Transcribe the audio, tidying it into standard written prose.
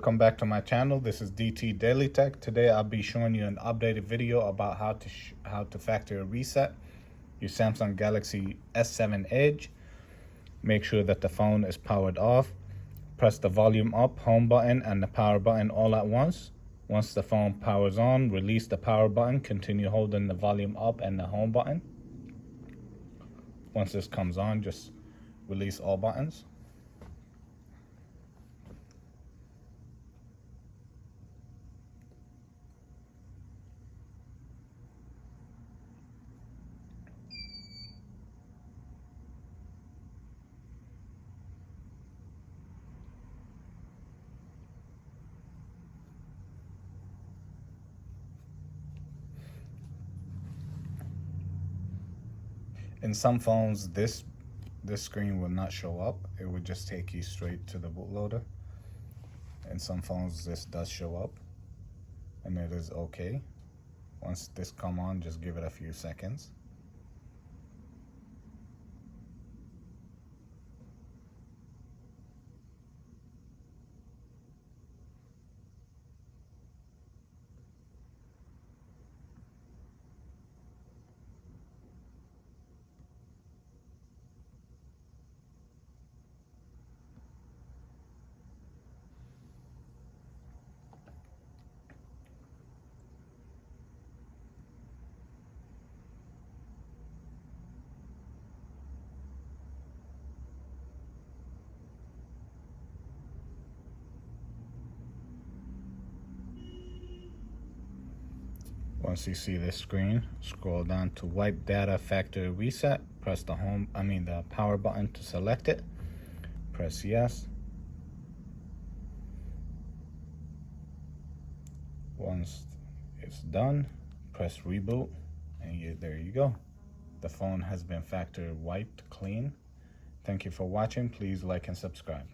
welcome back to my channel. This is DT DailyTech. Today I'll be showing you an updated video about how to factory reset your Samsung Galaxy S7 Edge. Make sure that the phone is powered off. Press the volume up, home button, and the power button all at once. Once the phone powers on, release the power button. Continue holding the volume up and the home button. Once this comes on, just release all buttons. In some phones, this screen will not show up. It would just take you straight to the bootloader. In some phones, this does show up, and it is okay. Once this come on, just give it a few seconds. Once you see this screen, scroll down to wipe data factory reset. Press the the power button to select it. Press yes. Once it's done, press reboot, and there you go. The phone has been factory wiped clean. Thank you for watching. Please like and subscribe.